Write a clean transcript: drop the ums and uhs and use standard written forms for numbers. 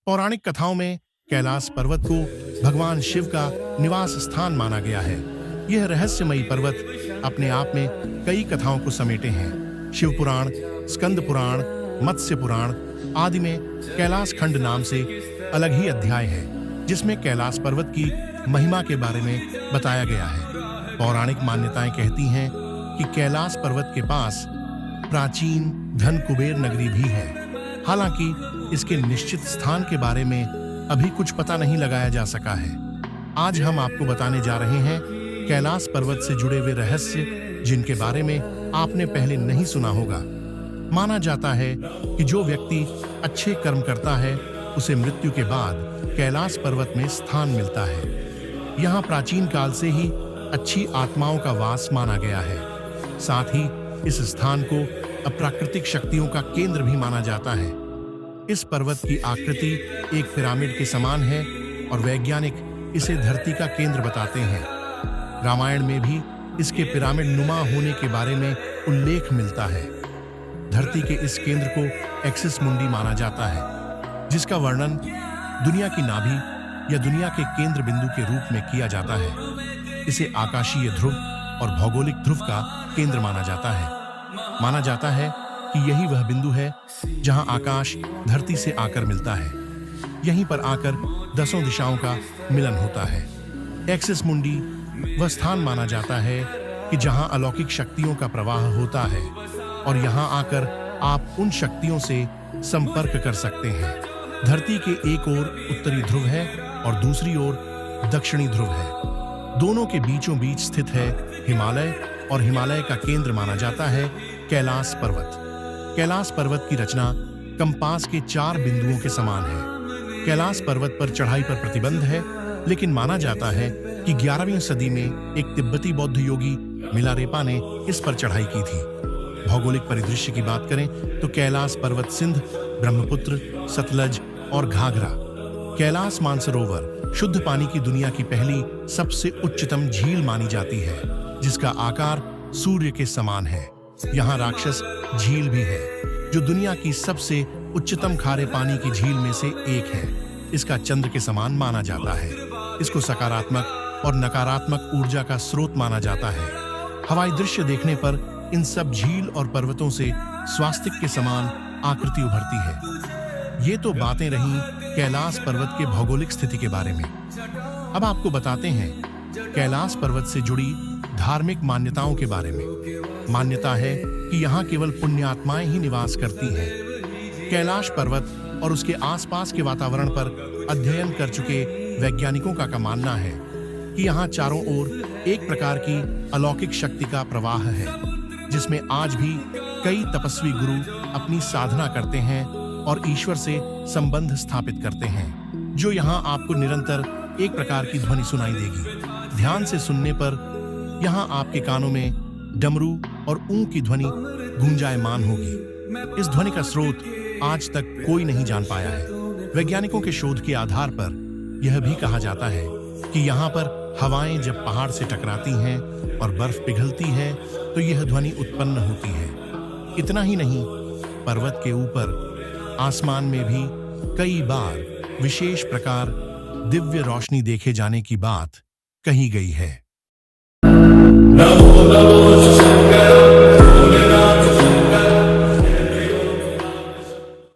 पौराणिक कथाओं में कैलाश पर्वत को भगवान शिव का निवास स्थान माना गया है। यह रहस्यमयी पर्वत अपने आप में कई कथाओं को समेटे हैं। शिव पुराण, स्कंद पुराण, मत्स्य पुराण आदि में कैलाश खंड नाम से अलग ही अध्याय है, जिसमें कैलाश पर्वत की महिमा के बारे में बताया गया है। पौराणिक मान्यताएं कहती हैं कि कैलाश पर्वत के पास प्राचीन धन कुबेर नगरी भी है। हालांकि इसके निश्चित स्थान के बारे में अभी कुछ पता नहीं लगाया जा सका है। आज हम आपको बताने जा रहे हैं कैलाश पर्वत से जुड़े हुए रहस्य, जिनके बारे में आपने पहले नहीं सुना होगा। माना जाता है कि जो व्यक्ति अच्छे कर्म करता है उसे मृत्यु के बाद कैलाश पर्वत में स्थान मिलता है। यहाँ प्राचीन काल से ही अच्छी आत्माओं का वास माना गया है। साथ ही इस स्थान को अप्राकृतिक शक्तियों का केंद्र भी माना जाता है। इस पर्वत की आकृति एक पिरामिड के समान है और वैज्ञानिक इसे धरती का केंद्र बताते हैं। रामायण में भी इसके पिरामिड नुमा होने के बारे में उल्लेख मिलता है। धरती के इस केंद्र को एक्सिस मुंडी माना जाता है, जिसका वर्णन दुनिया की नाभि या दुनिया के केंद्र बिंदु के रूप में किया जाता है। इसे आकाशीय ध्रुव और भौगोलिक ध्रुव का केंद्र माना जाता है। माना जाता है कि यही वह बिंदु है जहां आकाश धरती से आकर मिलता है। यहीं पर आकर 10 दिशाओं का मिलन होता है। एक्सिस मुंडी वह स्थान माना जाता है कि जहां अलौकिक शक्तियों का प्रवाह होता है और यहां आकर आप उन शक्तियों से संपर्क कर सकते हैं। धरती के एक ओर उत्तरी ध्रुव है और दूसरी ओर दक्षिणी ध्रुव है। दोनों के बीचों बीच स्थित है हिमालय, और हिमालय का केंद्र माना जाता है कैलाश पर्वत। कैलाश पर्वत की रचना कंपास के 4 बिंदुओं के समान है। कैलाश पर्वत पर चढ़ाई पर प्रतिबंध है, लेकिन माना जाता है कि 11वीं सदी में एक तिब्बती बौद्ध योगी मिलारेपा ने इस पर चढ़ाई की थी। भौगोलिक परिदृश्य की बात करें तो कैलाश पर्वत सिंध, ब्रह्मपुत्र, सतलज और घाघरा। कैलाश मानसरोवर शुद्ध पानी की दुनिया की पहली सबसे उच्चतम झील मानी जाती है, जिसका आकार सूर्य के समान है। यहाँ राक्षस झील भी है, जो दुनिया की सबसे उच्चतम खारे पानी की झील में से एक है। इसका चंद्र के समान माना जाता है। इसको सकारात्मक और नकारात्मक ऊर्जा का स्रोत माना जाता है। हवाई दृश्य देखने पर इन सब झील और पर्वतों से स्वास्तिक के समान आकृति उभरती है। ये तो बातें रहीं कैलाश पर्वत के भौगोलिक स्थिति के बारे में। अब आपको बताते हैं कैलाश पर्वत से जुड़ी धार्मिक मान्यताओं के बारे में। मान्यता है कि यहाँ केवल पुण्यात्माएं ही निवास करती हैं। कैलाश पर्वत और उसके आसपास के वातावरण पर अध्ययन कर चुके वैज्ञानिकों का मानना है कि यहाँ चारों ओर एक प्रकार की अलौकिक शक्ति का प्रवाह है, जिसमें आज भी कई तपस्वी गुरु अपनी साधना करते हैं और ईश्वर से संबंध स्थापित करते हैं। जो यहाँ आपको निरंतर एक प्रकार की ध्वनि सुनाई देगी। ध्यान से सुनने पर यहाँ आपके कानों में डमरू और ऊं की ध्वनि गूंजायमान होगी। इस ध्वनि का स्रोत आज तक कोई नहीं जान पाया है। वैज्ञानिकों के शोध के आधार पर यह भी कहा जाता है कि यहाँ पर हवाएं जब पहाड़ से टकराती हैं और बर्फ पिघलती है तो यह ध्वनि उत्पन्न होती है। इतना ही नहीं, पर्वत के ऊपर आसमान में भी कई बार विशेष प्रकार दिव्य रोशनी देखे जाने की बात कही गई है।